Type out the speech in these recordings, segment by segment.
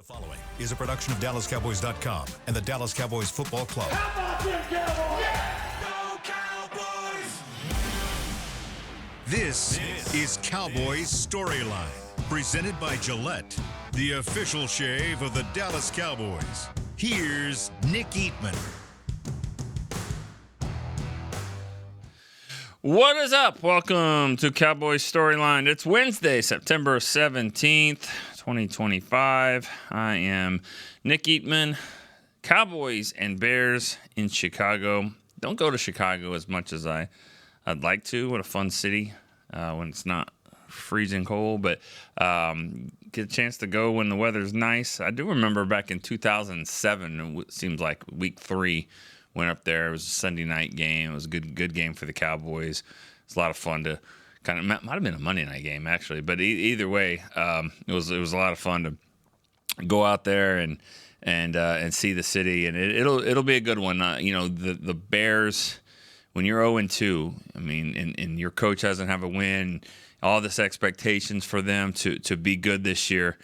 Following is a production of DallasCowboys.com and the Dallas Cowboys Football Club. How about them Cowboys? Yeah! Go Cowboys! This is Cowboys Storyline, presented by Gillette, the official shave of the Dallas Cowboys. Here's Nick Eatman. What is up? Welcome to Cowboys Storyline. It's Wednesday, September 17th, 2025. I am Nick Eatman. Cowboys and Bears in Chicago. Don't go to Chicago as much as I'd like to. What a fun city when it's not freezing cold, but get a chance to go when the weather's nice. I do remember back in 2007, it seems like week 3, went up there. It was a Sunday night game. It was a good game for the Cowboys. It's a lot of fun to kind of, might have been a Monday night game actually, but either way, it was a lot of fun to go out there and see the city, and it'll be a good one. The Bears, when you're 0-2, I mean, and your coach doesn't have a win, all this expectations for them to be good this year,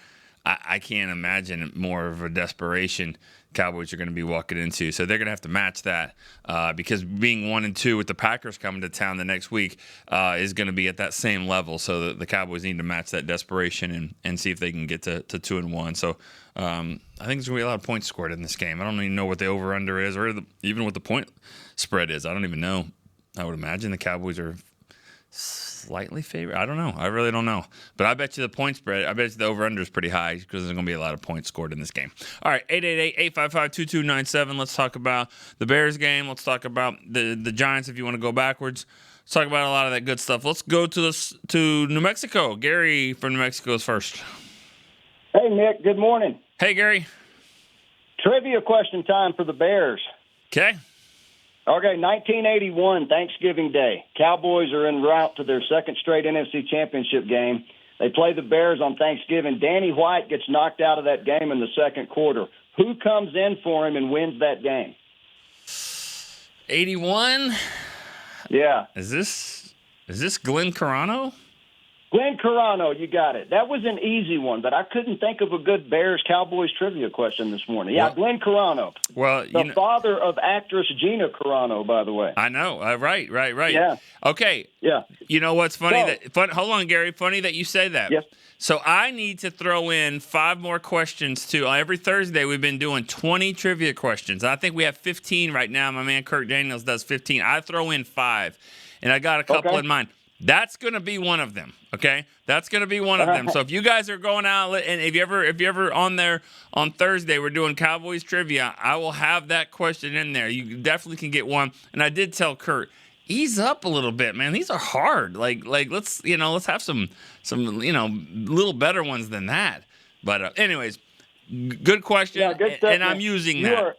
I can't imagine more of a desperation Cowboys are going to be walking into. So they're going to have to match that because being 1-2 with the Packers coming to town the next week is going to be at that same level. So the Cowboys need to match that desperation and see if they can get to 2-1. So I think there's going to be a lot of points scored in this game. I don't even know what the over-under is or even what the point spread is. I don't even know. I would imagine the Cowboys are slightly favored. I don't know. I really don't know. But I bet you the point spread, I bet you the over-under is pretty high because there's going to be a lot of points scored in this game. All right, 888-855-2297. Let's talk about the Bears game. Let's talk about the Giants if you want to go backwards. Let's talk about a lot of that good stuff. Let's go to New Mexico. Gary from New Mexico is first. Hey, Nick. Good morning. Hey, Gary. Trivia question time for the Bears. Okay. Okay, 1981, Thanksgiving Day. Cowboys are en route to their second straight NFC Championship game. They play the Bears on Thanksgiving. Danny White gets knocked out of that game in the second quarter. Who comes in for him and wins that game? 81? Yeah. Is this Glenn Carano? Glenn Carano, you got it. That was an easy one, but I couldn't think of a good Bears-Cowboys trivia question this morning. Yeah, Glenn Carano. Well, the father of actress Gina Carano, by the way. I know. Right. Yeah. Okay. Yeah. You know what's funny? Hold on, Gary. Funny that you say that. Yes. So I need to throw in 5 more questions, too. Every Thursday, we've been doing 20 trivia questions. I think we have 15 right now. My man Kirk Daniels does 15. I throw in 5, and I got a couple in mind. That's going to be one of them, okay? That's going to be one of them. So if you guys are going out, and if you ever on there on Thursday, we're doing Cowboys trivia, I will have that question in there. You definitely can get one. And I did tell Kurt, ease up a little bit, man. These are hard. Like let's have some little better ones than that. But anyways, good question. Yeah, good stuff, and I'm using that.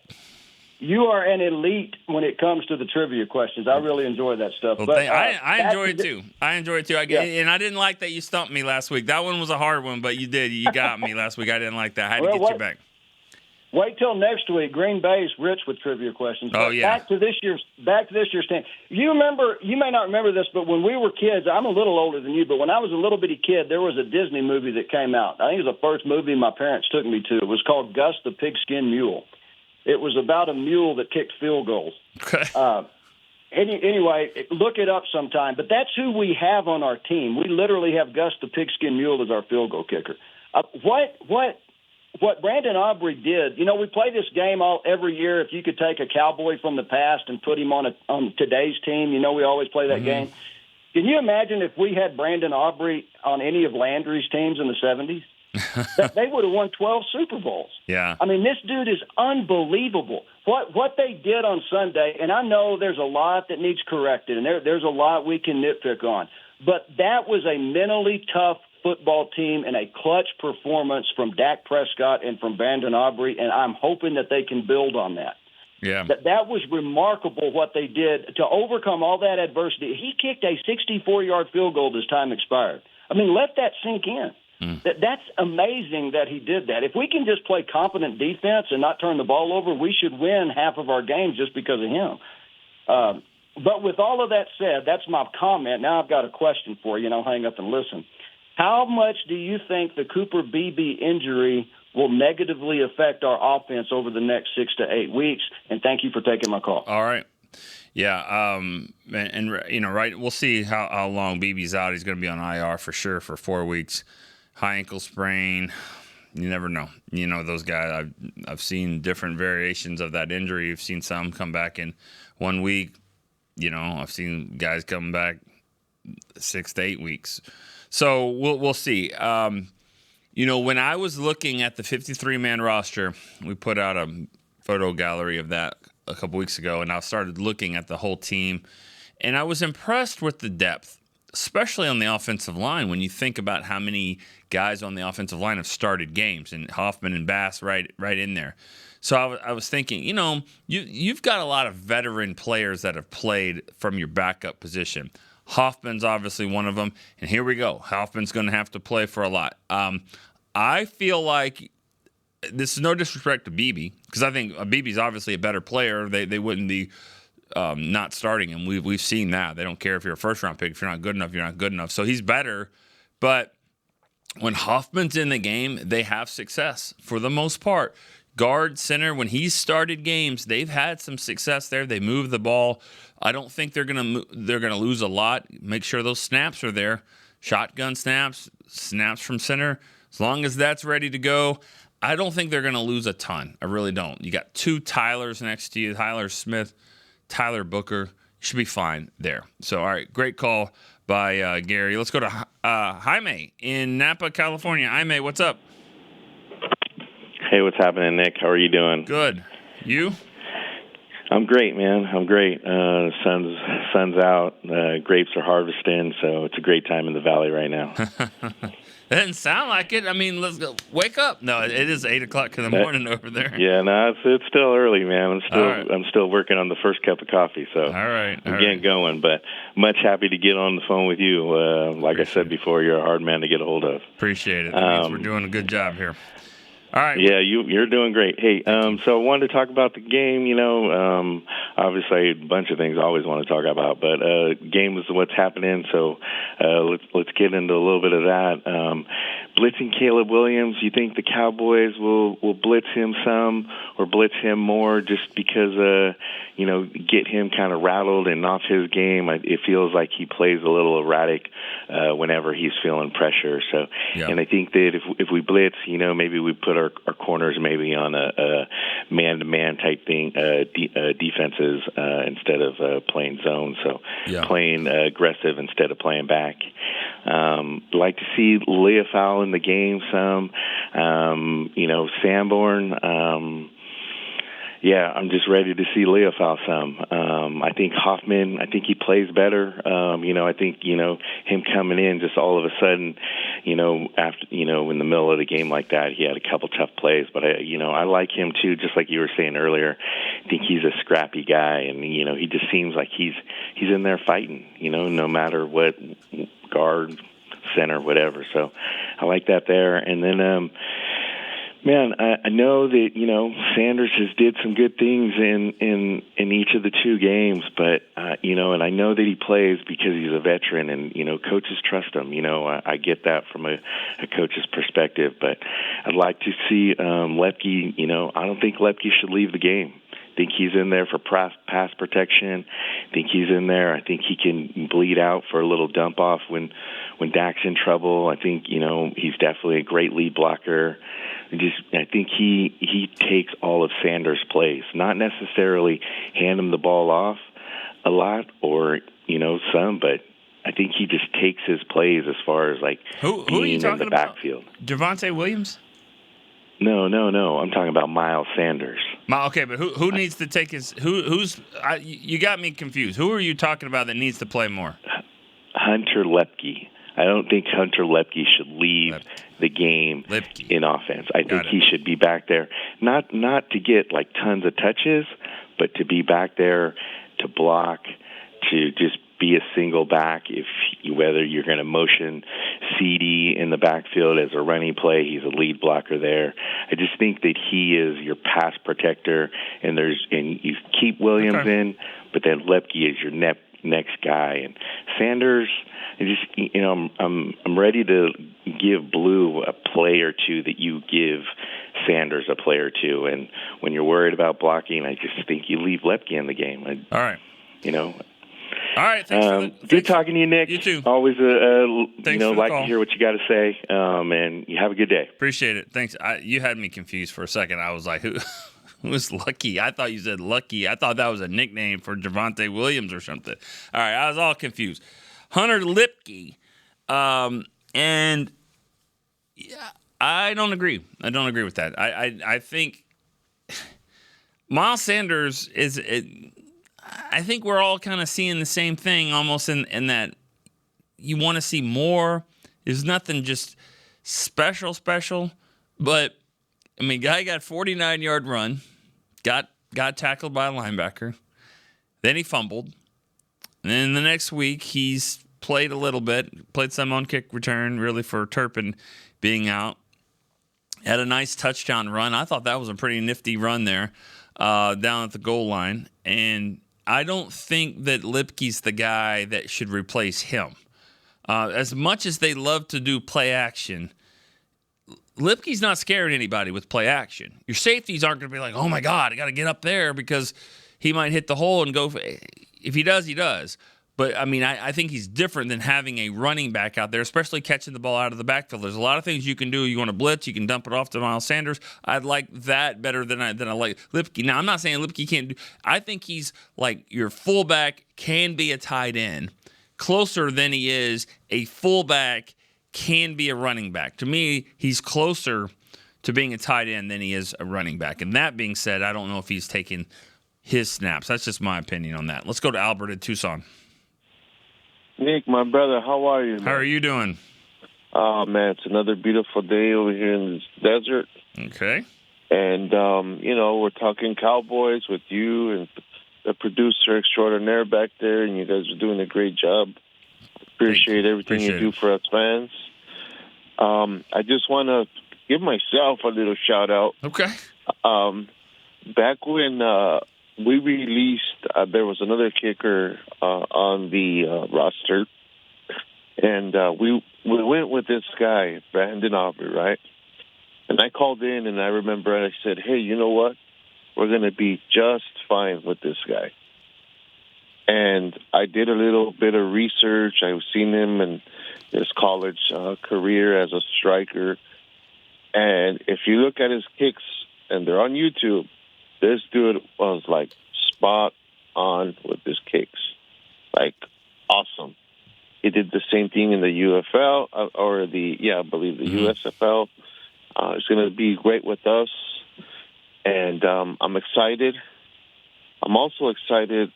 You are an elite when it comes to the trivia questions. I really enjoy that stuff. Well, but I enjoy it too. And I didn't like that you stumped me last week. That one was a hard one, but you did. You got me last week. I didn't like that. I had to get you back. Wait till next week. Green Bay's rich with trivia questions. Oh, yeah. Back to this year's team. You may not remember this, but when we were kids, I'm a little older than you, but when I was a little bitty kid, there was a Disney movie that came out. I think it was the first movie my parents took me to. It was called Gus the Pigskin Mule. It was about a mule that kicked field goals. Okay. Anyway, look it up sometime. But that's who we have on our team. We literally have Gus the Pigskin Mule as our field goal kicker. What Brandon Aubrey did, we play this game every year. If you could take a Cowboy from the past and put him on today's team, we always play that game. Can you imagine if we had Brandon Aubrey on any of Landry's teams in the 70s? They would have won 12 Super Bowls. Yeah. I mean, this dude is unbelievable. What they did on Sunday, and I know there's a lot that needs corrected, and there's a lot we can nitpick on, but that was a mentally tough football team and a clutch performance from Dak Prescott and from Brandon Aubrey, and I'm hoping that they can build on that. Yeah. That was remarkable what they did to overcome all that adversity. He kicked a 64-yard field goal as time expired. I mean, let that sink in. That's amazing that he did that. If we can just play competent defense and not turn the ball over, we should win half of our games just because of him. But with all of that said, that's my comment. Now I've got a question for you, and I'll hang up and listen. How much do you think the Cooper Beebe injury will negatively affect our offense over the next 6 to 8 weeks? And thank you for taking my call. All right. Yeah, right. We'll see how long Beebe's out. He's going to be on IR for sure for 4 weeks. High ankle sprain. You never know. Those guys. I've seen different variations of that injury. I've seen some come back in 1 week. I've seen guys come back 6 to 8 weeks. So we'll see. When I was looking at the 53-man roster, we put out a photo gallery of that a couple weeks ago, and I started looking at the whole team, and I was impressed with the depth, especially on the offensive line. When you think about how many guys on the offensive line have started games, and Hoffman and Bass right in there. So I was thinking, you've got a lot of veteran players that have played from your backup position. Hoffman's obviously one of them, and here we go. Hoffman's going to have to play for a lot. I feel like this is no disrespect to Beebe, because I think Beebe's obviously a better player. They wouldn't be not starting him. We've seen that. They don't care if you're a first-round pick. If you're not good enough, you're not good enough. So he's better. But when Hoffman's in the game, they have success for the most part. Guard, center, when he's started games, they've had some success there. They move the ball. I don't think they're gonna lose a lot. Make sure those snaps are there. Shotgun snaps from center. As long as that's ready to go, I don't think they're going to lose a ton. I really don't. You got 2 Tylers next to you, Tyler Smith, Tyler Booker. You should be fine there. So, all right, great call by Gary. Let's go to Jaime in Napa, California. Jaime, what's up? Hey, what's happening, Nick? How are you doing? Good. You? I'm great, man. I'm great. Sun's out. Grapes are harvesting, so it's a great time in the valley right now. It doesn't sound like it. I mean, let's go. Wake up. No, it is 8 o'clock in the morning over there. Yeah, no, it's still early, man. I'm still working on the first cup of coffee, so I'm getting going. But much happy to get on the phone with you. Like I said before, you're a hard man to get a hold of. Appreciate it. That means we're doing a good job here. All right. Yeah, you're doing great. Hey, so I wanted to talk about the game. Obviously a bunch of things I always want to talk about, but game is what's happening. So let's get into a little bit of that. Blitzing Caleb Williams. You think the Cowboys will blitz him some or blitz him more just because get him kind of rattled and off his game? It feels like he plays a little erratic whenever he's feeling pressure. So, yeah. And I think that if we blitz, maybe we put our corners maybe on a man-to-man type thing, defenses instead of playing zone. So playing aggressive instead of playing back. Like to see Leofau in the game some. Sanborn. I'm just ready to see Leofau some. I think Hoffman, he plays better. I think, him coming in just all of a sudden, after, in the middle of the game like that, he had a couple tough plays. But, I like him too, just like you were saying earlier. I think he's a scrappy guy, and, he just seems like he's in there fighting, no matter what, guard, center, whatever. So I like that there. And then, man, I know that, Sanders has did some good things in each of the 2 games, but, and I know that he plays because he's a veteran and, coaches trust him. I get that from a coach's perspective, but I'd like to see Lepke, I don't think Lepke should leave the game. I think he's in there for pass protection. I think he's in there. I think he can bleed out for a little dump off when Dak's in trouble. I think, he's definitely a great lead blocker. I think he takes all of Sanders' plays, not necessarily hand him the ball off a lot or, some, but I think he just takes his plays as far as who being are you talking in the backfield. Javonte Williams? No. I'm talking about Miles Sanders. Okay, but who needs to take his? You got me confused. Who are you talking about that needs to play more? Hunter Lepke. I don't think Hunter Lepke should leave the game in offense. I think he should be back there, not to get tons of touches, but to be back there to block, to just be a single back. Whether you're going to motion CD in the backfield as a running play, he's a lead blocker there. I just think that he is your pass protector, and you keep Williams in, but then Lepke is your next guy. And Sanders, I'm ready to give Blue a play or two that you give Sanders a play or two. And when you're worried about blocking, I just think you leave Lepke in the game. All right. All right. Good talking to you, Nick. You too. Always, like call. to hear what you got to say. And you have a good day. Appreciate it. Thanks. You had me confused for a second. I was like, who's Lucky? I thought you said Lucky. I thought that was a nickname for Javonte Williams or something. All right. I was all confused. Hunter Lipke. And yeah, I don't agree. I don't agree with that. I think Miles Sanders is I think we're all kind of seeing the same thing almost in that you want to see more. There's nothing just special, but I mean, guy got 49-yard run, got tackled by a linebacker, then he fumbled, and then the next week he's played a little bit, played some on kick return, really for Turpin being out. Had a nice touchdown run. I thought that was a pretty nifty run there down at the goal line, and I don't think that Lipke's the guy that should replace him. As much as they love to do play action, Lipke's not scaring anybody with play action. Your safeties aren't going to be like, oh, my God, I got to get up there because he might hit the hole and go. If he does, he does. But, I mean, I think he's different than having a running back out there, especially catching the ball out of the backfield. There's a lot of things you can do. You want to blitz, you can dump it off to Miles Sanders. I'd like that better than I like Lipke. Now, I'm not saying Lipke can't do – I think he's like your fullback can be a tight end, closer than he is a fullback can be a running back. To me, he's closer to being a tight end than he is a running back. And that being said, I don't know if he's taking his snaps. That's just my opinion on that. Let's go to Albert in Tucson. Nick, my brother, how are you, man? How are you doing? Oh, man, it's another beautiful day over here in this desert. Okay. And, we're talking Cowboys with you and the producer extraordinaire back there, and you guys are doing a great job. Appreciate everything you do for us fans. I just want to give myself a little shout-out. Okay. Back when we released, there was another kicker on the roster, and we went with this guy, Brandon Aubrey, right? And I called in, and I remember I said, hey, you know what? We're going to be just fine with this guy. And I did a little bit of research. I've seen him in his college career as a striker. And if you look at his kicks, and they're on YouTube, this dude was, like, spot on with his kicks. Like, awesome. He did the same thing in the UFL, I believe the USFL. It's going to be great with us. And I'm excited. I'm also excited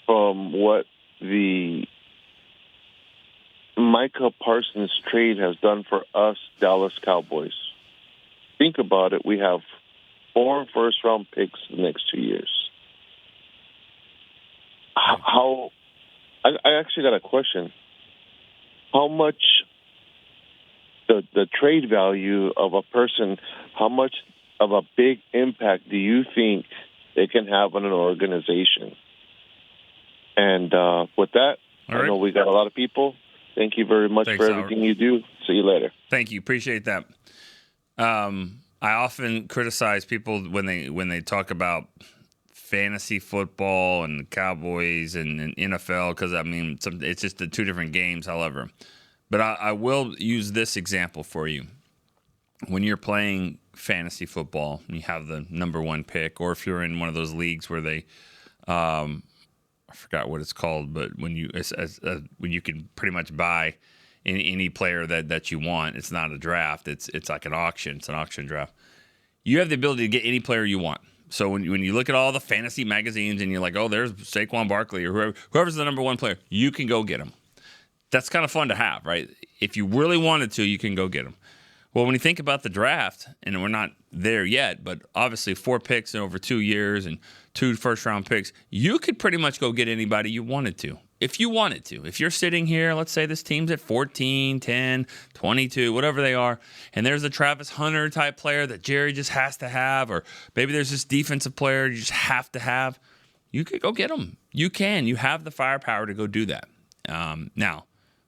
from what the Micah Parsons trade has done for us Dallas Cowboys. Think about it. We have 4 first-round picks the next 2 years. I actually got a question. How much the trade value of a person, how much of a big impact do you think they can have on an organization? And with that, I know we got a lot of people. Thank you very much for everything you do. See you later. Thank you. Appreciate that. I often criticize people when they talk about fantasy football and the Cowboys and NFL because, I mean, it's just the two different games, however. But I will use this example for you. When you're playing fantasy football, you have the number 1 pick, or if you're in one of those leagues where they I forgot what it's called, but when you can pretty much buy any player that you want. It's not a draft. It's like an auction. It's an auction draft. You have the ability to get any player you want. So when you look at all the fantasy magazines and you're like, oh, there's Saquon Barkley or whoever's the number 1 player, you can go get him. That's kind of fun to have, right? If you really wanted to, you can go get him. Well, when you think about the draft, and we're not there yet, but obviously 4 picks in over 2 years and 2 first-round picks, you could pretty much go get anybody you wanted to. If you wanted to. If you're sitting here, let's say this team's at 14, 10, 22, whatever they are, and there's a Travis Hunter type player that Jerry just has to have, or maybe there's this defensive player you just have to have, you could go get them. You can. You have the firepower to go do that. Now,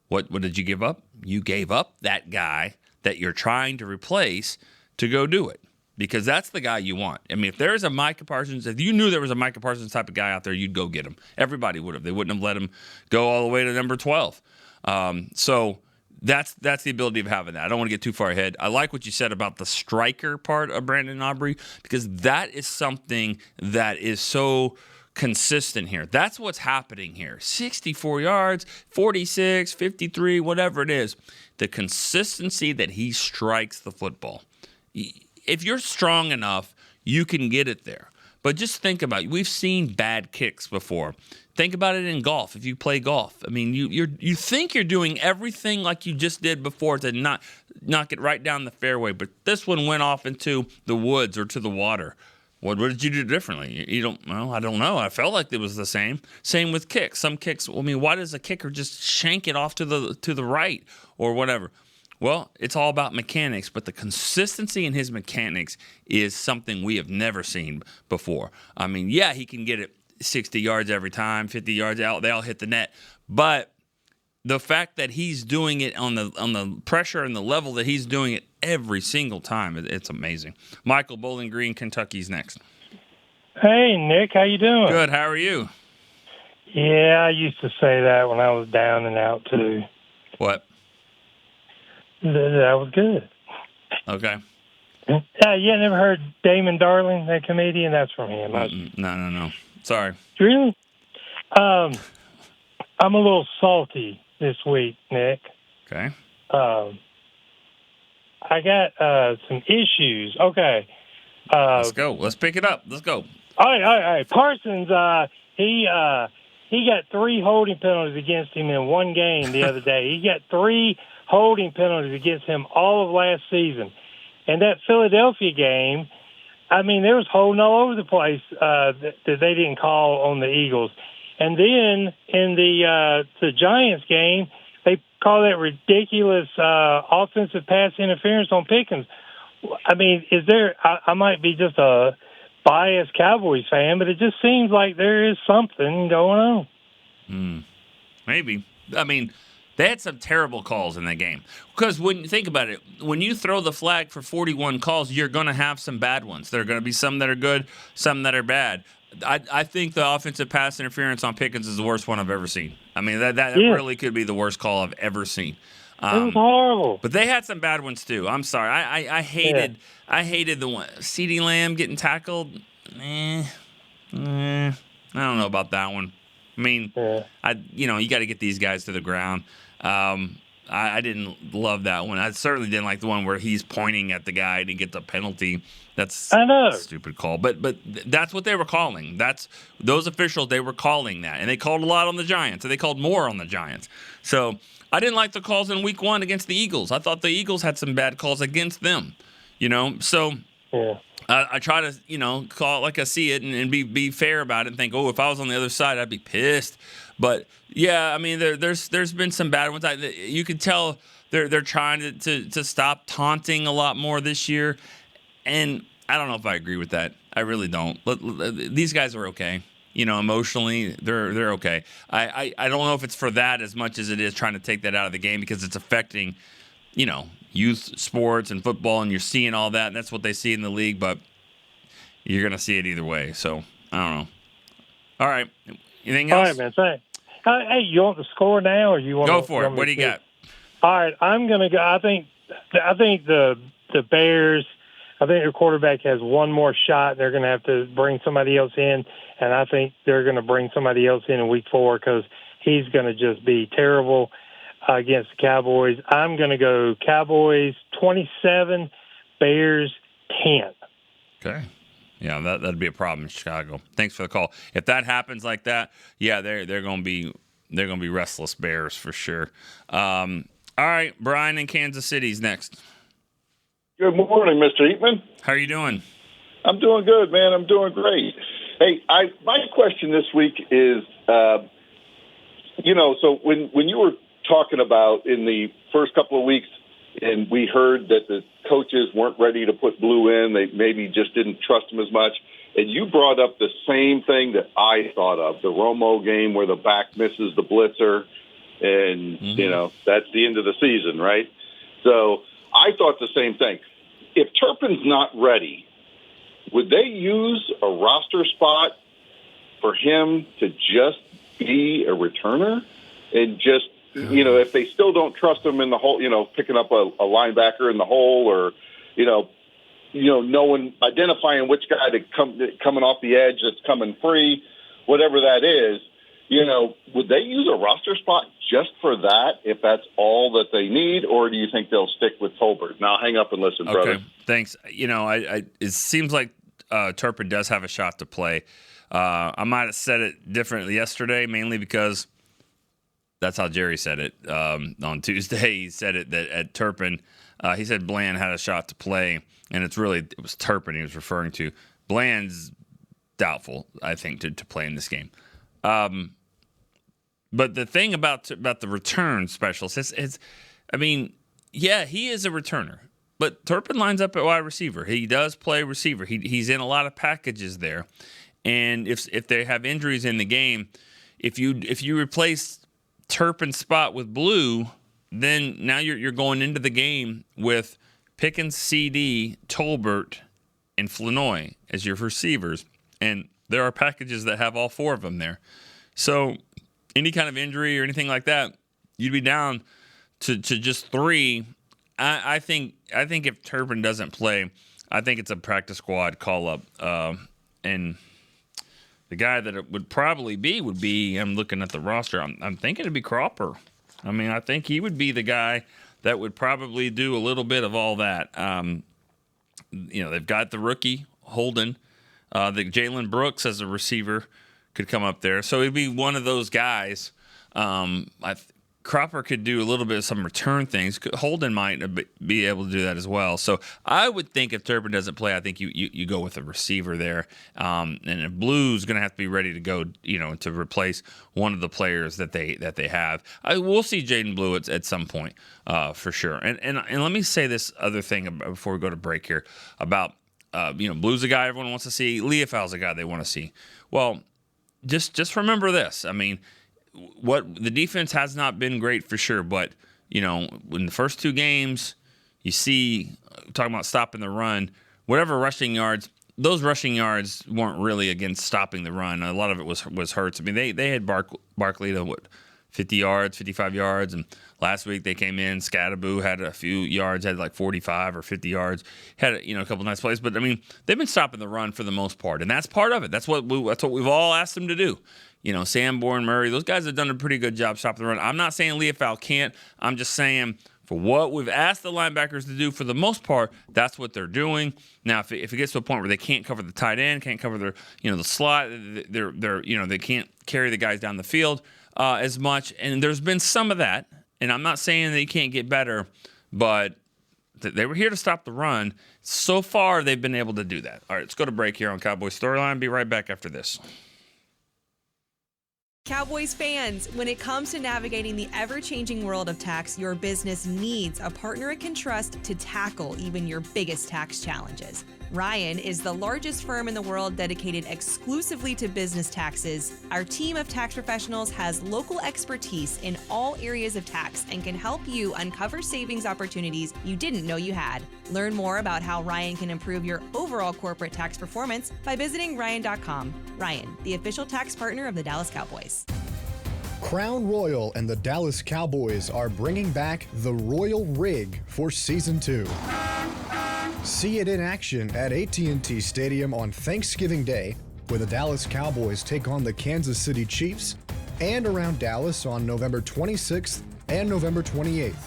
What did you give up? You gave up that guy that you're trying to replace to go do it, because that's the guy you want. I mean, if there is a Micah Parsons, if you knew there was a Micah Parsons type of guy out there, you'd go get him. Everybody would have. They wouldn't have let him go all the way to number 12. So that's the ability of having that. I don't want to get too far ahead. I like what you said about the striker part of Brandon Aubrey, because that is something that is so consistent here. That's what's happening here. 64 yards, 46, 53, whatever it is. The consistency that he strikes the football. If you're strong enough, you can get it there. But just think about it. We've seen bad kicks before. Think about it in golf. If you play golf, I mean, you think you're doing everything like you just did before to not knock it right down the fairway, but this one went off into the woods or to the water. What did you do differently? You don't. Well, I don't know. I felt like it was the same. Same with kicks. Some kicks. I mean, why does a kicker just shank it off to the right or whatever? Well, it's all about mechanics, but the consistency in his mechanics is something we have never seen before. I mean, yeah, he can get it 60 yards every time, 50 yards out. They all hit the net, but the fact that he's doing it on the pressure and the level that he's doing it every single time, it's amazing. Michael, Bowling Green, Kentucky's next. Hey, Nick, how you doing? Good. How are you? Yeah, I used to say that when I was down and out, too. What? That was good. Okay. Yeah, never heard Damon Darling, that comedian? That's from him. No. Sorry. Really? I'm a little salty this week, Nick. Okay. I got some issues. Okay. Let's go. Let's pick it up. Let's go. All right. Parsons, he got 3 holding penalties against him in one game the other day. He got 3 holding penalties against him all of last season. And that Philadelphia game, I mean, there was holding all over the place that they didn't call on the Eagles. And then in the Giants game, they call that ridiculous offensive pass interference on Pickens. I mean, I might be just a biased Cowboys fan, but it just seems like there is something going on. Maybe. I mean, they had some terrible calls in that game. Because when you think about it, when you throw the flag for 41 calls, you're going to have some bad ones. There are going to be some that are good, some that are bad. I think the offensive pass interference on Pickens is the worst one I've ever seen. I mean, that really could be the worst call I've ever seen. It was horrible. But they had some bad ones too. I'm sorry. I hated the one. CeeDee Lamb getting tackled. I don't know about that one. I mean, you got to get these guys to the ground. I didn't love that one. I certainly didn't like the one where he's pointing at the guy to get the penalty. That's a stupid call. But that's what they were calling. Those officials, they were calling that. And they called a lot on the Giants. And they called more on the Giants. So I didn't like the calls in week 1 against the Eagles. I thought the Eagles had some bad calls against them. So I try to, call it like I see it and be fair about it and think, if I was on the other side, I'd be pissed. But yeah, I mean, there's been some bad ones. You can tell they're trying to stop taunting a lot more this year, and I don't know if I agree with that. I really don't. These guys are okay. Emotionally, they're okay. I don't know if it's for that as much as it is trying to take that out of the game, because it's affecting, youth sports and football, and you're seeing all that, and that's what they see in the league. But you're gonna see it either way. So I don't know. All right. Anything else? All right, man. Thanks. Hey, you want the score now, or you want go for it? What do you got? All right, I'm gonna go. I think the Bears. I think their quarterback has one more shot. They're going to have to bring somebody else in, and I think they're going to bring somebody else in week 4 because he's going to just be terrible against the Cowboys. I'm going to go Cowboys 27, Bears 10. Okay. Yeah, that'd be a problem in Chicago. Thanks for the call. If that happens like that, yeah, they're going to be restless Bears for sure. All right, Brian in Kansas City's next. Good morning, Mr. Eatman. How are you doing? I'm doing good, man. I'm doing great. Hey, my question this week is, so when you were talking about in the first couple of weeks, and we heard that the coaches weren't ready to put Blue in, they maybe just didn't trust him as much, and you brought up the same thing that I thought of, the Romo game where the back misses the blitzer. and that's the end of the season, right? So I thought the same thing. If Turpin's not ready, would they use a roster spot for him to just be a returner and just, if they still don't trust him in the hole, picking up a linebacker in the hole, or, knowing, identifying which guy coming off the edge that's coming free, whatever that is, would they use a roster spot just for that if that's all that they need, or do you think they'll stick with Tolbert? Now hang up and listen, brother. Okay, thanks. It seems like Turpin does have a shot to play. I might have said it differently yesterday, mainly because that's how Jerry said it. On Tuesday, he said it that at Turpin, he said Bland had a shot to play, and it was Turpin he was referring to. Bland's doubtful, I think, to play in this game. But the thing about the return specialist he is a returner, but Turpin lines up at wide receiver. He does play receiver. He's in a lot of packages there, and if they have injuries in the game, if you replace Turpin's spot with Blue, then now you're going into the game with Pickens, CD, Tolbert, and Flanoy as your receivers, and there are packages that have all four of them there. So any kind of injury or anything like that, you'd be down to just three. I think if Turpin doesn't play, I think it's a practice squad call up. And the guy that it would probably would be, I'm looking at the roster, I'm thinking it'd be Cropper. I think he would be the guy that would probably do a little bit of all that. They've got the rookie, Holden. The Jalen Brooks as a receiver could come up there. So it'd be one of those guys. Cropper could do a little bit of some return things. Holden might be able to do that as well. So I would think if Turpin doesn't play, I think you go with a receiver there. And if Blue's going to have to be ready to go, to replace one of the players that they have. We'll see Jaden Blue at some point for sure. And let me say this other thing before we go to break here about Blue's a guy everyone wants to see. Leofau's a guy they want to see. Well, just remember this. What the defense has not been great for sure, but in the first two games, you see talking about stopping the run, whatever rushing yards. Those rushing yards weren't really against stopping the run. A lot of it was Hurts. They had Barkley to 50 yards, 55 yards, and last week they came in. Scattaboo had a few yards, had like 45 or 50 yards, had a couple nice plays. But they've been stopping the run for the most part, and that's part of it. That's what we've all asked them to do. Sanborn, Murray, those guys have done a pretty good job stopping the run. I'm not saying Leofau can't. I'm just saying for what we've asked the linebackers to do, for the most part, that's what they're doing. Now, if it gets to a point where they can't cover the tight end, can't cover their the slot, they can't carry the guys down the field as much. And there's been some of that. And I'm not saying they can't get better, but they were here to stop the run. So far, they've been able to do that. All right, let's go to break here on Cowboys Storyline. Be right back after this. Cowboys fans, when it comes to navigating the ever-changing world of tax, your business needs a partner it can trust to tackle even your biggest tax challenges. Ryan is the largest firm in the world dedicated exclusively to business taxes. Our team of tax professionals has local expertise in all areas of tax and can help you uncover savings opportunities you didn't know you had. Learn more about how Ryan can improve your overall corporate tax performance by visiting Ryan.com. Ryan, the official tax partner of the Dallas Cowboys. Crown Royal and the Dallas Cowboys are bringing back the Royal Rig for Season 2. See it in action at AT&T Stadium on Thanksgiving Day, where the Dallas Cowboys take on the Kansas City Chiefs, and around Dallas on November 26th and November 28th.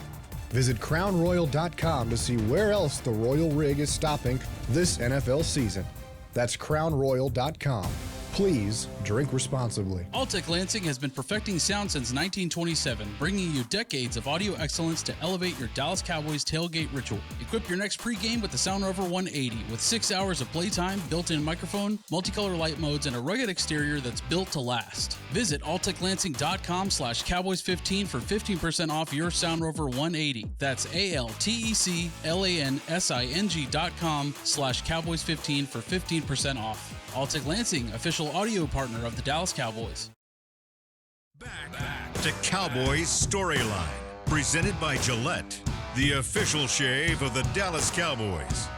Visit crownroyal.com to see where else the Royal Rig is stopping this NFL season. That's crownroyal.com. Please drink responsibly. Altec Lansing has been perfecting sound since 1927, bringing you decades of audio excellence to elevate your Dallas Cowboys tailgate ritual. Equip your next pregame with the Sound Rover 180 with 6 hours of playtime, built-in microphone, multicolor light modes, and a rugged exterior that's built to last. Visit alteclansing.com/Cowboys15 for 15% off your Sound Rover 180. That's ALTECLANSING.com/Cowboys15 for 15% off. Altec Lansing, official audio partner of the Dallas Cowboys. Back to Cowboys Storyline, presented by Gillette, the official shave of the Dallas Cowboys.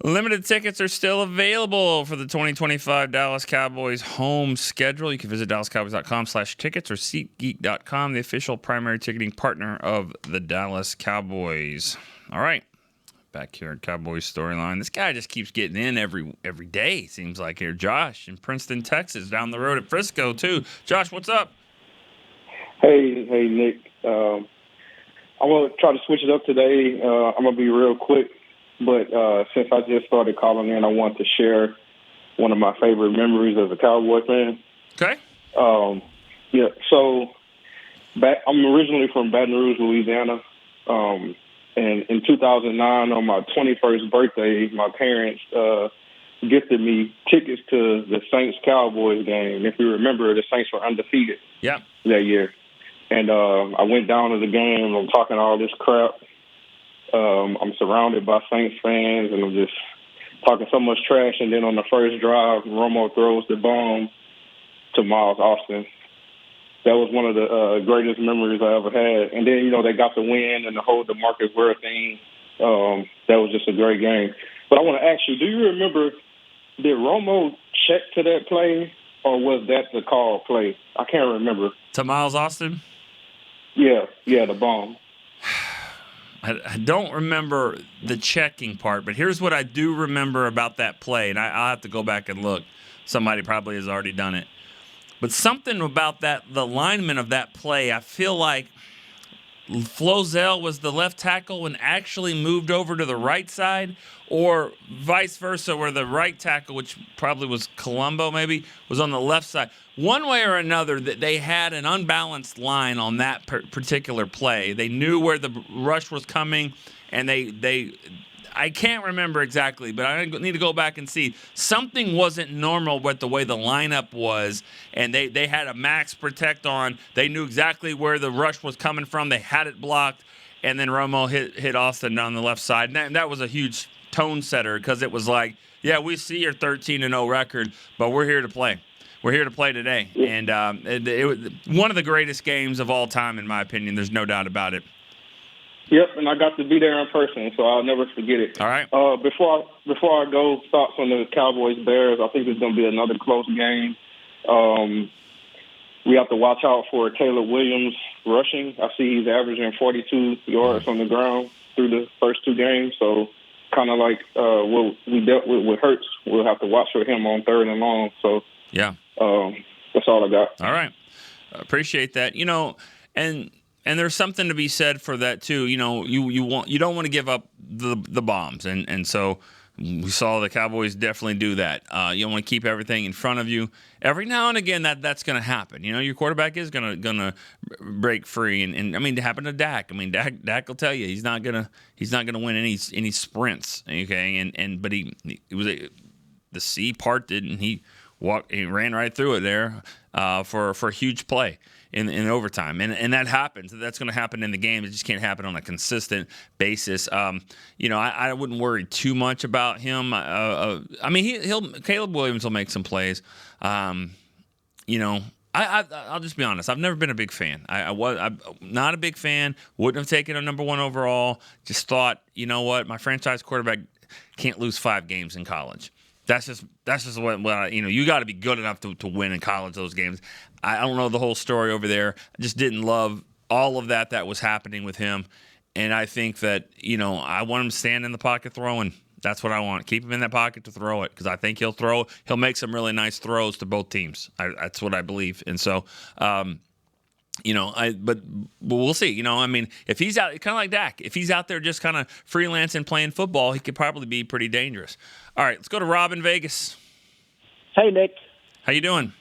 Limited tickets are still available for the 2025 Dallas Cowboys home schedule. You can visit DallasCowboys.com/tickets or SeatGeek.com, the official primary ticketing partner of the Dallas Cowboys. All right, back here at Cowboys Storyline. This guy just keeps getting in every day, seems like here. Josh in Princeton, Texas, down the road at Frisco, too. Josh, what's up? Hey, Nick. I'm going to try to switch it up today. I'm going to be real quick. But since I just started calling in, I want to share one of my favorite memories as a Cowboy fan. Okay. So I'm originally from Baton Rouge, Louisiana. And in 2009, on my 21st birthday, my parents gifted me tickets to the Saints-Cowboys game. If you remember, the Saints were undefeated that year. And I went down to the game. I'm talking all this crap. I'm surrounded by Saints fans, and I'm just talking so much trash. And then on the first drive, Romo throws the bomb to Miles Austin. That was one of the greatest memories I ever had. And then, they got the win and the whole DeMarcus Ware thing. That was just a great game. But I want to ask you, do you remember, did Romo check to that play, or was that the call play? I can't remember. To Miles Austin? Yeah, the bomb. I don't remember the checking part, but here's what I do remember about that play, and I'll have to go back and look. Somebody probably has already done it. But something about the alignment of that play, I feel like Flozell was the left tackle and actually moved over to the right side, or vice versa, where the right tackle, which probably was Colombo maybe, was on the left side. One way or another, that they had an unbalanced line on that particular play. They knew where the rush was coming, and I can't remember exactly, but I need to go back and see. Something wasn't normal with the way the lineup was, and they had a max protect on. They knew exactly where the rush was coming from. They had it blocked, and then Romo hit Austin on the left side. And that was a huge tone setter, because it was like, yeah, we see your 13-0 record, but we're here to play. We're here to play today. And it was one of the greatest games of all time, in my opinion. There's no doubt about it. Yep, and I got to be there in person, so I'll never forget it. All right. Before I go, thoughts on the Cowboys-Bears. I think it's going to be another close game. We have to watch out for Caleb Williams rushing. I see he's averaging 42 yards on the ground through the first two games, so kind of like what we dealt with Hurts. We'll have to watch for him on 3rd and long. So yeah, that's all I got. All right, appreciate that. And there's something to be said for that too. You don't want to give up the bombs, and so we saw the Cowboys definitely do that. You want to keep everything in front of you. Every now and again, that's going to happen. Your quarterback is gonna break free, and I mean, it happened to Dak. I mean, Dak will tell you he's not gonna win any sprints. Okay, but the C parted, and he ran right through it there for a huge play in overtime, and that happens. That's going to happen in the game. It just can't happen on a consistent basis. I wouldn't worry too much about him. I mean, Caleb Williams will make some plays. I'll just be honest. I've never been a big fan. I'm not a big fan. Wouldn't have taken a number 1 overall. Just thought, you know what, my franchise quarterback can't lose 5 games in college. That's just what you got to be good enough to win in college those games. I don't know the whole story over there. I just didn't love all of that was happening with him, and I think that I want him to stand in the pocket throwing. That's what I want. Keep him in that pocket to throw it, because I think he'll make some really nice throws to both teams. That's what I believe, and so. But we'll see. I mean, if he's out, kind of like Dak, if he's out there just kind of freelancing playing football, he could probably be pretty dangerous. All right, let's go to Rob in Vegas. Hey, Nick. How you doing?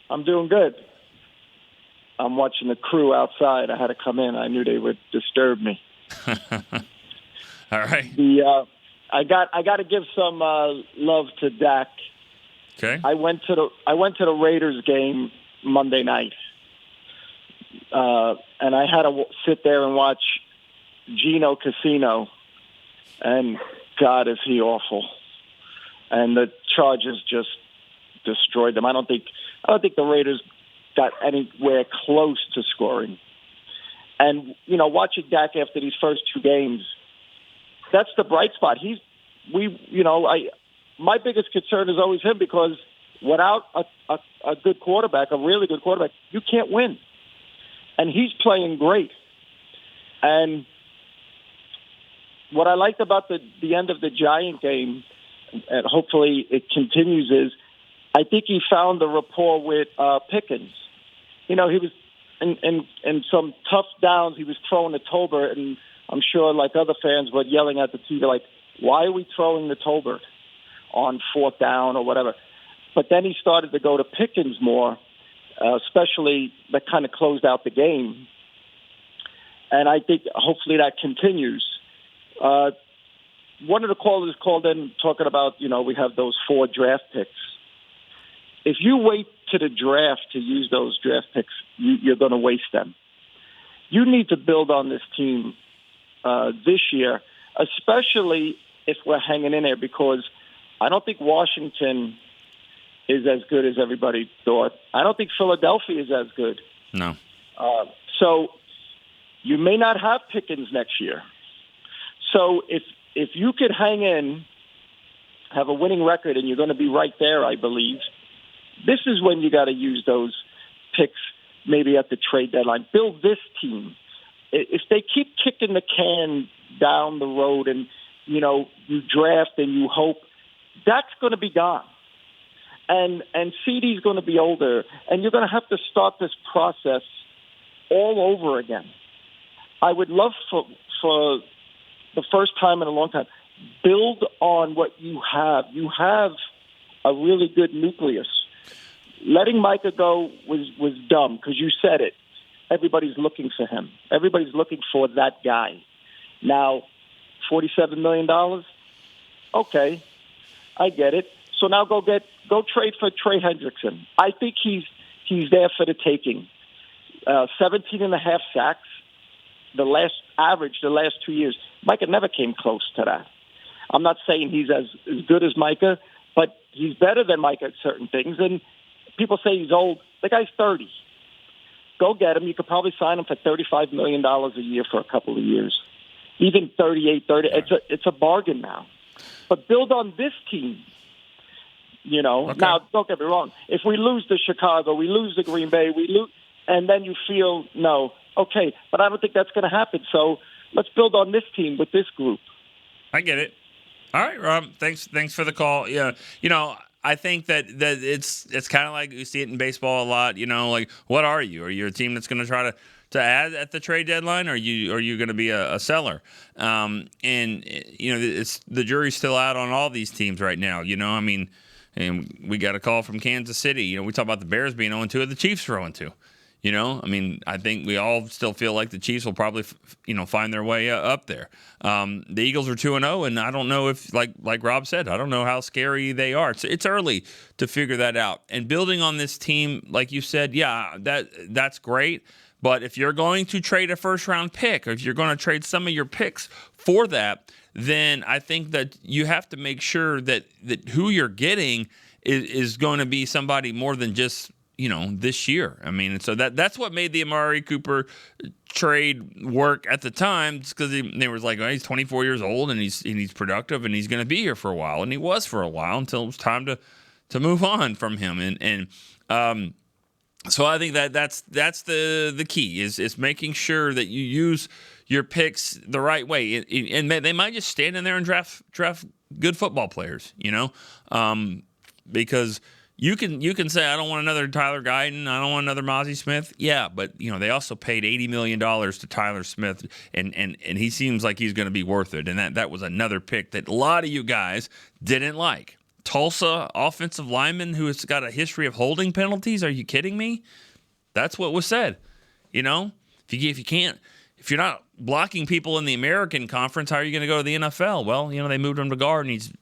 I'm doing good. I'm watching the crew outside. I had to come in. I knew they would disturb me. All right. I got to give some love to Dak. Okay. I went to the Raiders game Monday night. And I had to sit there and watch Gino Casino, and God, is he awful. And the Chargers just destroyed them. I don't think the Raiders got anywhere close to scoring. And, watching Dak after these first 2 games, that's the bright spot. My biggest concern is always him, because without a good quarterback, a really good quarterback, you can't win. And he's playing great. And what I liked about the end of the Giant game, and hopefully it continues, is I think he found the rapport with Pickens. He was in some tough downs, he was throwing to Tolbert, and I'm sure, like other fans, were yelling at the TV, like, why are we throwing the Tolbert on 4th down or whatever? But then he started to go to Pickens more, especially that kind of closed out the game. And I think hopefully that continues. One of the callers called in talking about, we have those 4 draft picks. If you wait to the draft to use those draft picks, you're going to waste them. You need to build on this team this year, especially if we're hanging in there, because I don't think Washington is as good as everybody thought. I don't think Philadelphia is as good. No. So you may not have Pickens next year. So if you could hang in, have a winning record, and you're going to be right there, I believe, this is when you got to use those picks maybe at the trade deadline. Build this team. If they keep kicking the can down the road and, you draft and you hope, that's going to be gone. And CD's going to be older, and you're going to have to start this process all over again. I would love for the first time in a long time, build on what you have. You have a really good nucleus. Letting Micah go was dumb, because you said it. Everybody's looking for him. Everybody's looking for that guy. Now, $47 million? Okay, I get it. So now go trade for Trey Hendrickson. I think he's there for the taking. 17 and a half sacks, the last 2 years. Micah never came close to that. I'm not saying he's as good as Micah, but he's better than Micah at certain things. And people say he's old. The guy's 30. Go get him. You could probably sign him for $35 million a year for a couple of years. Even 38, 30. It's a bargain now. But build on this team. Okay. Now, don't get me wrong. If we lose to Chicago, we lose to Green Bay, we lose, and then you feel, no, okay. But I don't think that's going to happen. So let's build on this team with this group. I get it. All right, Rob. Thanks for the call. Yeah, I think that it's kind of like you see it in baseball a lot. Like, what are you? Are you a team that's going to try to add at the trade deadline, or are you going to be a seller? And it's the jury's still out on all these teams right now. And we got a call from Kansas City. We talk about the Bears being 0-2, the Chiefs are 0-2. I think we all still feel like the Chiefs will probably, find their way up there. The Eagles are 2-0, and I don't know if, like Rob said, I don't know how scary they are. It's early to figure that out. And building on this team, like you said, yeah, that's great. But if you're going to trade a first-round pick, or if you're going to trade some of your picks for that, then I think that you have to make sure that who you're getting is going to be somebody more than just this year. So that's what made the Amari Cooper trade work at the time, because they was like, he's 24 years old and he's productive and he's going to be here for a while, and he was for a while until it was time to move on from him. So I think that's the key is making sure that you use your picks the right way, and they might just stand in there and draft good football players, because. You can say, I don't want another Tyler Guyton, I don't want another Mozzie Smith. Yeah, but they also paid $80 million to Tyler Smith, and he seems like he's going to be worth it. And that was another pick that a lot of you guys didn't like. Tulsa offensive lineman who has got a history of holding penalties. Are you kidding me? That's what was said. If you're not blocking people in the American Conference, how are you going to go to the NFL? Well, they moved him to guard, and he's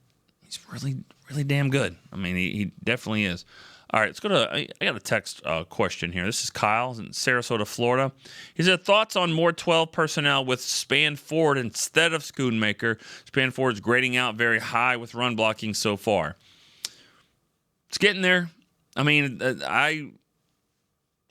really, really damn good. He definitely is. All right, let's go to. I got a text question here. This is Kyle in Sarasota, Florida. He said, thoughts on more 12 personnel with Spanford instead of Schoonmaker. Spanford's grading out very high with run blocking so far. It's getting there. I mean, I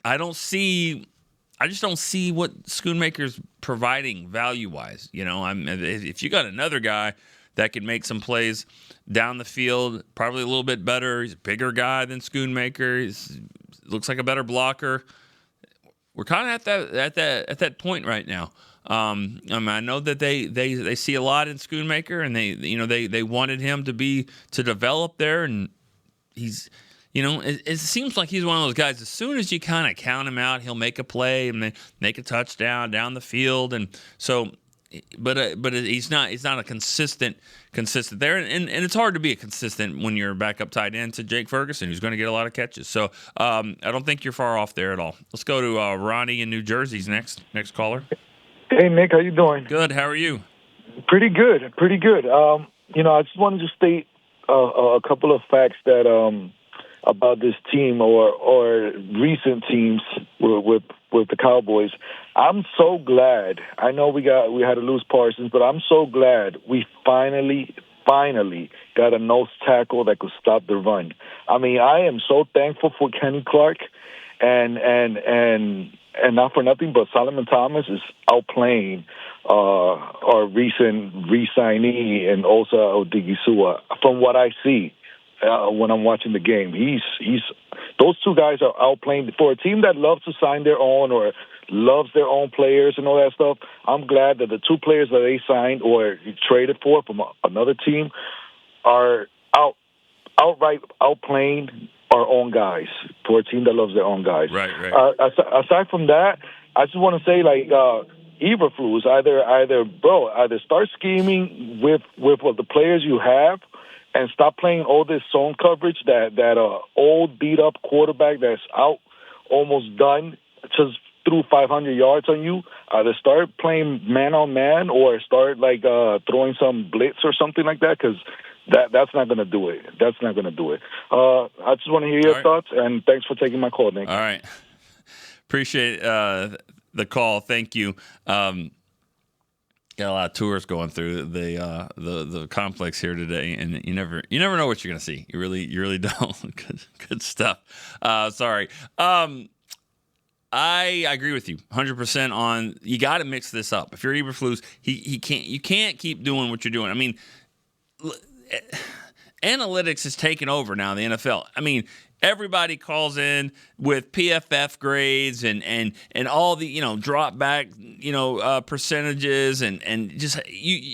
just don't see what Schoonmaker's providing value-wise. You know, if you got another guy that can make some plays down the field, probably a little bit better. He's a bigger guy than Schoonmaker. He looks like a better blocker. We're kind of at that point right now. I mean, I know that they see a lot in Schoonmaker, and they wanted him to develop there, and he's. You know, it seems like he's one of those guys. As soon as you kind of count him out, he'll make a play and they make a touchdown down the field. And so, but he's not a consistent there. And it's hard to be a consistent when you're back up tight end to Jake Ferguson, who's going to get a lot of catches. So I don't think you're far off there at all. Let's go to Ronnie in New Jersey's next caller. Hey Nick, how you doing? Good. How are you? Pretty good. I just wanted to state a couple of facts that about this team or recent teams with the Cowboys. I'm so glad. I know we had to lose Parsons, but I'm so glad we finally got a nose tackle that could stop the run. I mean, I am so thankful for Kenny Clark and not for nothing, but Solomon Thomas is outplaying our recent re-signee and Osa Odighizuwa from what I see. When I'm watching the game, those two guys are outplaying for a team that loves to sign their own or loves their own players and all that stuff. I'm glad that the two players that they signed or traded for from another team are outright outplaying our own guys for a team that loves their own guys. Right. Aside from that, I just want to say Eberflus, either start scheming with the players you have. And stop playing all this zone coverage that old beat-up quarterback that's out, almost done, just threw 500 yards on you. Either start playing man-on-man or start throwing some blitz or something like that because that's not going to do it. That's not going to do it. I just want to hear your thoughts, and thanks for taking my call, Nick. All right. Appreciate the call. Thank you. Got a lot of tours going through the complex here today, and you never know what you're gonna see. You really don't. Good stuff. Sorry. I agree with you 100% on you got to mix this up. If you're Eberflus, you can't keep doing what you're doing. I mean, analytics is taking over now in the NFL. I mean, everybody calls in with PFF grades and all the drop back percentages and just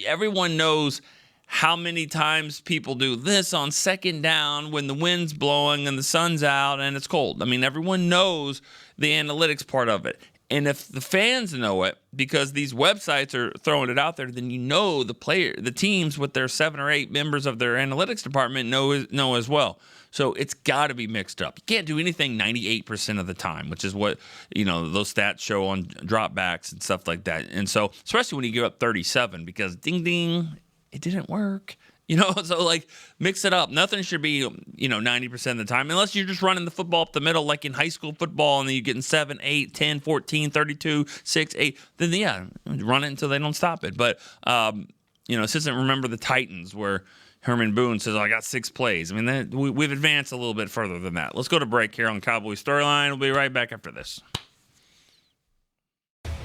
everyone knows how many times people do this on second down when the wind's blowing and the sun's out and it's cold. I mean, everyone knows the analytics part of it. And if the fans know it, because these websites are throwing it out there, then the teams with their 7 or 8 members of their analytics department know as well. So it's got to be mixed up. You can't do anything 98% of the time, which is what those stats show on dropbacks and stuff like that. And so, especially when you give up 37, because ding ding, it didn't work. So mix it up. Nothing should be 90% of the time, unless you're just running the football up the middle, like in high school football, and then you're getting 7, 8, 10, 14, 32, 6, 8. Then run it until they don't stop it. But this isn't Remember the Titans where Herman Boone says, I got 6 plays. I mean, we've advanced a little bit further than that. Let's go to break here on Cowboys Storyline. We'll be right back after this.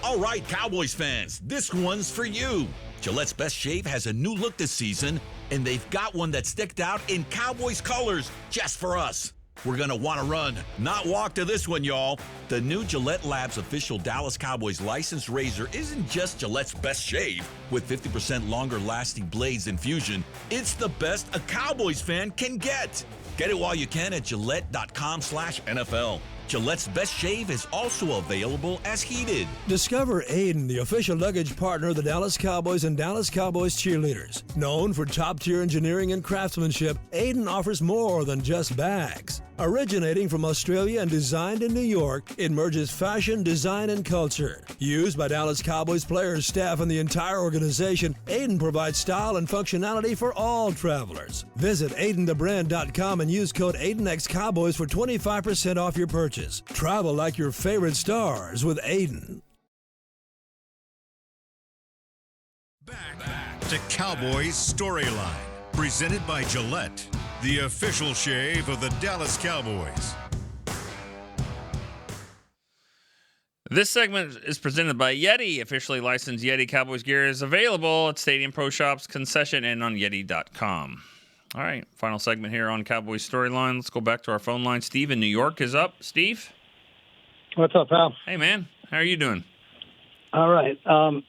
All right, Cowboys fans, this one's for you. Gillette's Best Shave has a new look this season, and they've got one that sticked out in Cowboys colors just for us. We're going to want to run, not walk to this one, y'all. The new Gillette Labs official Dallas Cowboys licensed razor isn't just Gillette's best shave. With 50% longer lasting blades than Fusion, it's the best a Cowboys fan can get. Get it while you can at Gillette.com/NFL. Gillette's Best Shave is also available as heated. Discover Aiden, the official luggage partner of the Dallas Cowboys and Dallas Cowboys cheerleaders. Known for top-tier engineering and craftsmanship, Aiden offers more than just bags. Originating from Australia and designed in New York, it merges fashion, design, and culture. Used by Dallas Cowboys players, staff, and the entire organization, Aiden provides style and functionality for all travelers. Visit AidenTheBrand.com and use code AidenXCowboys for 25% off your purchase. Travel like your favorite stars with Aiden. Back to Cowboys Storyline, presented by Gillette, the official shave of the Dallas Cowboys. This segment is presented by Yeti. Officially licensed Yeti Cowboys gear is available at Stadium Pro Shops, concession, and on Yeti.com. All right, final segment here on Cowboys Storyline. Let's go back to our phone line. Steve in New York is up. Steve? What's up, pal? Hey, man. How are you doing? All right. I'm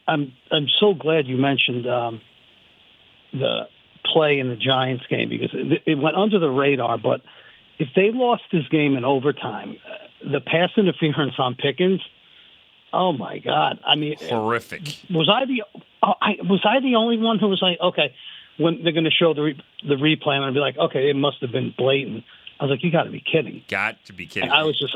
so glad you mentioned the play in the Giants game because it went under the radar. But if they lost this game in overtime, the pass interference on Pickens, oh my God! I mean, horrific. Was I the only one who was like, okay, when they're going to show the replay, I'm going to be like, okay, it must have been blatant. I was like, you got to be kidding! Got to be kidding! And I was just,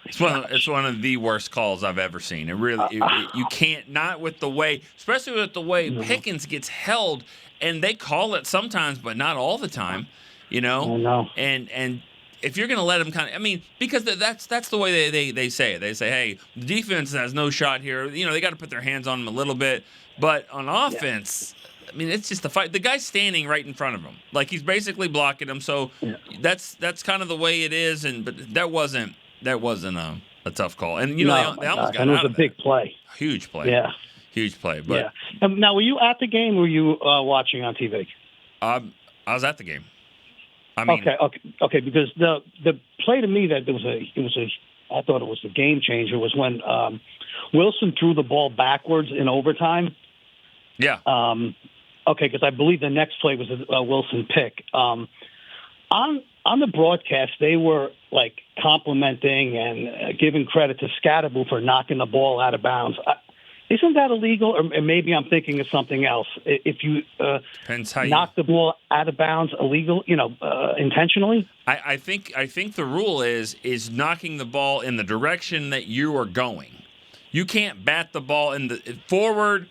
it's one of the worst calls I've ever seen. It really, you can't, not with the way, especially with the way Pickens gets held, and they call it sometimes, but not all the time. You know, no. And if you're going to let them kind of, I mean, because that's the way they say it. They say, hey, the defense has no shot here. You know, they got to put their hands on them a little bit, but on offense. Yeah. I mean, it's just a fight. The guy's standing right in front of him, like he's basically blocking him. So that's kind of the way it is. But that wasn't a tough call. And you know, they almost got and it was out a of big play, huge play, huge play. But now, were you at the game? Or were you watching on TV? I was at the game. I mean, okay. Because the play to me that I thought it was the game changer was when Wilson threw the ball backwards in overtime. Yeah. Okay, because I believe the next play was a Wilson pick. On the broadcast, they were like complimenting and giving credit to Scatterbull for knocking the ball out of bounds. Isn't that illegal? Or maybe I'm thinking of something else. If you knock the ball out of bounds, illegal, intentionally. I think the rule is knocking the ball in the direction that you are going. You can't bat the ball in the forward.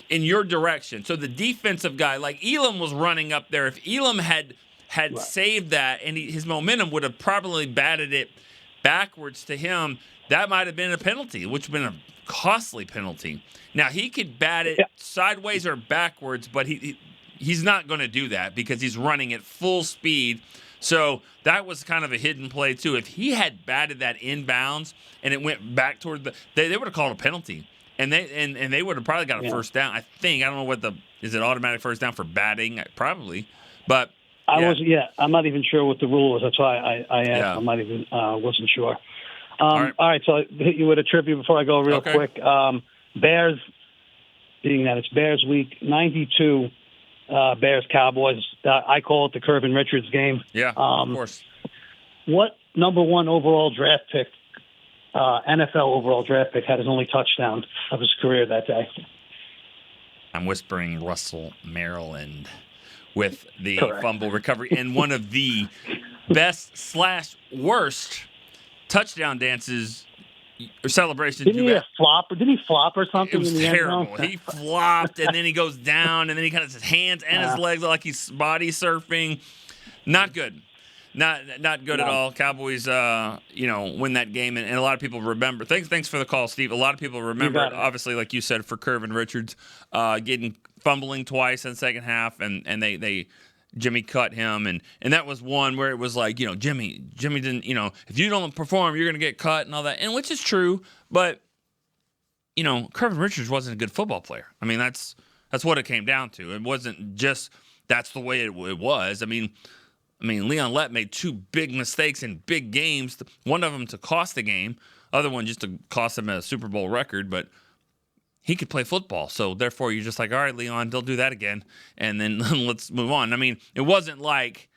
In your direction. So the defensive guy, like Elam was running up there. If Elam had saved that and his momentum would have probably batted it backwards to him, that might have been a penalty, which would have been a costly penalty. Now, he could bat it sideways or backwards, but he's not going to do that because he's running at full speed. So that was kind of a hidden play, too. If he had batted that inbounds and it went back toward they would have called a penalty. And they would have probably got a first down. I don't know is it automatic first down for batting? Probably, but I'm not even sure what the rule was. That's why I asked. Yeah. I'm not even wasn't sure. All right, so I'll hit you with a trivia before I go real quick. Bears, being that it's Bears week, 92. Bears Cowboys. I call it the Curvin Richards game. Yeah, of course. What number one overall draft pick? NFL overall draft pick had his only touchdown of his career that day. I'm whispering Russell Maryland with the fumble recovery and one of the best/worst touchdown dances or celebrations. Didn't he flop or something? It was in the terrible. End zone? He flopped and then he goes down and then he kind of his hands and his legs like he's body surfing. Not good. Not good at all. Cowboys, win that game, and a lot of people remember. Thanks for the call, Steve. A lot of people remember, obviously, like you said, for Curvin Richards, fumbling twice in the second half, and they Jimmy cut him, and that was one where it was like, Jimmy didn't, if you don't perform, you're gonna get cut and all that, and which is true, but Curvin Richards wasn't a good football player. I mean, that's what it came down to. It wasn't just that's the way it was. I mean, Leon Lett made two big mistakes in big games, one of them to cost the game, other one just to cost him a Super Bowl record, but he could play football. So, therefore, you're just like, all right, Leon, don't do that again, and then let's move on. I mean, it wasn't like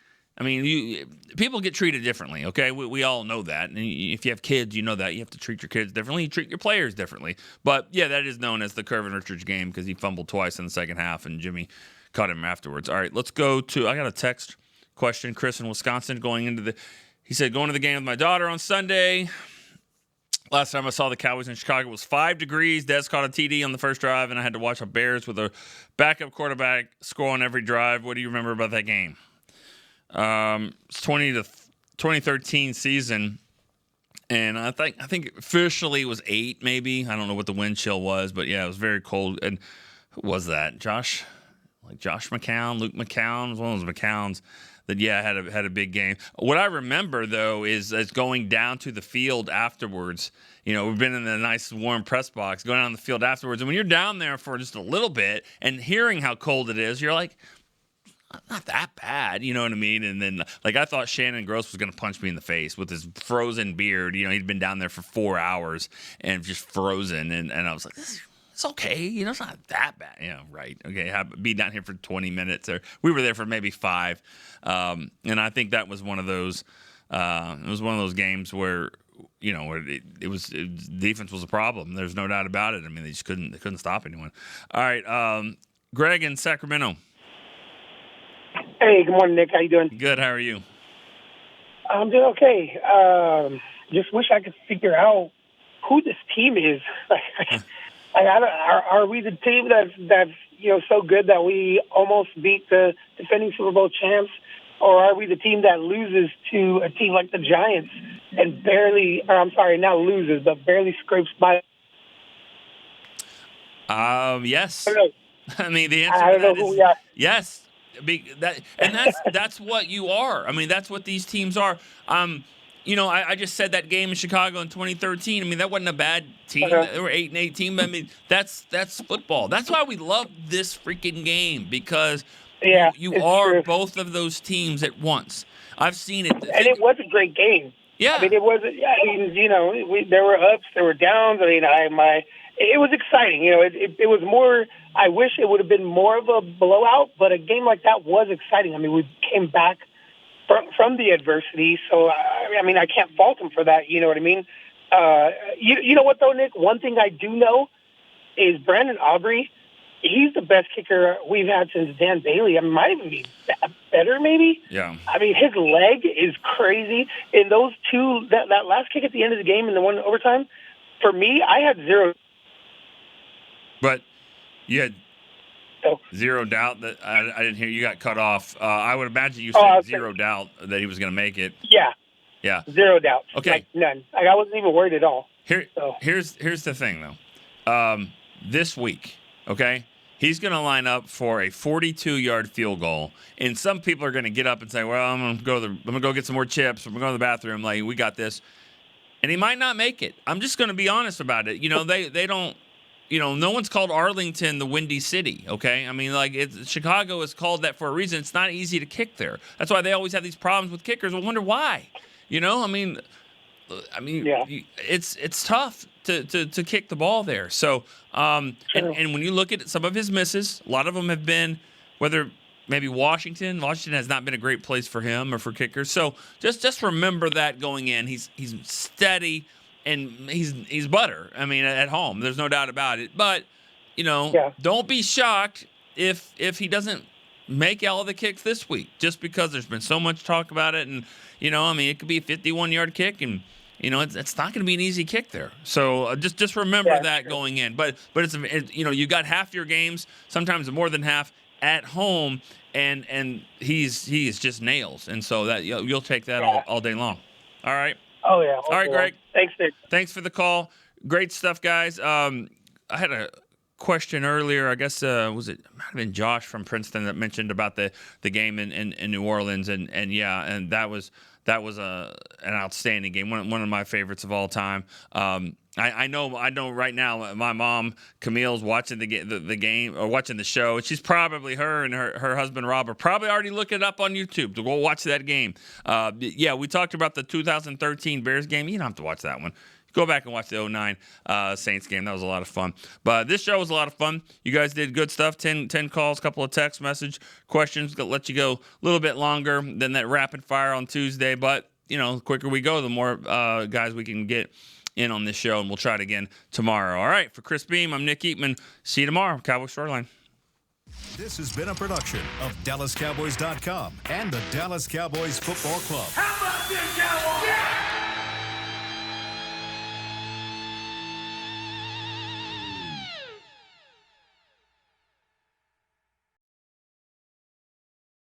people get treated differently, okay? We all know that. And if you have kids, you know that. You have to treat your kids differently. You treat your players differently. But, yeah, that is known as the Curvin Richards game because he fumbled twice in the second half, and Jimmy caught him afterwards. All right, let's go to – I got a text question. Chris in Wisconsin he said, going to the game with my daughter on Sunday. Last time I saw the Cowboys in Chicago, it was 5 degrees. Des caught a TD on the first drive, and I had to watch the Bears with a backup quarterback score on every drive. What do you remember about that game? It's 2013 season, and I think officially it was 8 maybe. I don't know what the wind chill was, but yeah, it was very cold. And who was that, Josh? like Josh McCown, Luke McCown, was one of those McCowns that had a big game. What I remember though is going down to the field afterwards. We've been in the nice warm press box, going down the field afterwards, and when you're down there for just a little bit and hearing how cold it is, you're like, not that bad, you know what I mean? And then, like, I thought Shannon Gross was going to punch me in the face with his frozen beard. He'd been down there for 4 hours and just frozen, and I was like, it's okay, it's not that bad. Right, okay, be down here for 20 minutes, or we were there for maybe 5, and I think that was one of those. It was one of those games where defense was a problem. There's no doubt about it. I mean, they couldn't stop anyone. All right, Greg in Sacramento. Hey, good morning, Nick. How you doing? Good. How are you? I'm doing okay. Just wish I could figure out who this team is. Are we the team that's so good that we almost beat the defending Super Bowl champs, or are we the team that loses to a team like the Giants and not loses, but barely scrapes by? Yes. I mean, the I answer don't to know who that we are. is yes. That's what you are. I mean, that's what these teams are. I just said that game in Chicago in 2013. I mean, that wasn't a bad team. They were 8-8 team. I mean, that's football. That's why we love this freaking game, because you are true. Both of those teams at once. I've seen it. And it was a great game. Yeah. I mean, it wasn't. There were ups, there were downs. I mean, it was exciting. It was more. I wish it would have been more of a blowout, but a game like that was exciting. I mean, we came back from the adversity, so I mean, I can't fault him for that. You know what I mean? You know what though, Nick? One thing I do know is Brandon Aubrey. He's the best kicker we've had since Dan Bailey. I mean, might even be better, maybe. Yeah. I mean, his leg is crazy. In those two, that last kick at the end of the game and the one in overtime, for me, I had 0. But you had zero doubt that I didn't hear you got cut off. I would imagine you said zero doubt that he was going to make it. Yeah. 0 doubt. Okay. Like, none. I wasn't even worried at all. Here's the thing though. This week, okay, he's going to line up for a 42-yard field goal, and some people are going to get up and say, "Well, I'm going to go get some more chips. I'm going to go to the bathroom. Like, we got this," and he might not make it. I'm just going to be honest about it. They don't. No one's called Arlington the Windy City, okay? I mean, Chicago is called that for a reason. It's not easy to kick there. That's why they always have these problems with kickers. I wonder why. I mean, it's tough to kick the ball there. So, and when you look at some of his misses, a lot of them have been whether maybe Washington has not been a great place for him or for kickers. So just remember that going in. He's steady. And he's butter. I mean, at home, there's no doubt about it. But don't be shocked if he doesn't make all the kicks this week, just because there's been so much talk about it. And it could be a 51-yard kick, and it's not going to be an easy kick there. So just remember that going in. But you got half your games, sometimes more than half, at home, and he's just nails. And so that you'll take that all day long. All right. Oh, yeah. All right, Greg. Thanks, Nick. Thanks for the call. Great stuff, guys. I had a question earlier. I guess might have been Josh from Princeton that mentioned about the game in New Orleans, and that was an outstanding game. One of my favorites of all time. I know right now my mom Camille's watching the game or watching the show. She's probably her and her husband Rob are probably already looking it up on YouTube to go watch that game. We talked about the 2013 Bears game. You don't have to watch that one. Go back and watch the 2009 Saints game. That was a lot of fun. But this show was a lot of fun. You guys did good stuff. 10 calls, couple of text message questions. Gonna let you go a little bit longer than that rapid fire on Tuesday. But the quicker we go, the more guys we can get in on this show, and we'll try it again tomorrow. All right, for Chris Beam, I'm Nick Eatman. See you tomorrow, Cowboys Storyline. This has been a production of DallasCowboys.com and the Dallas Cowboys Football Club. How about this, Cowboys? Yeah!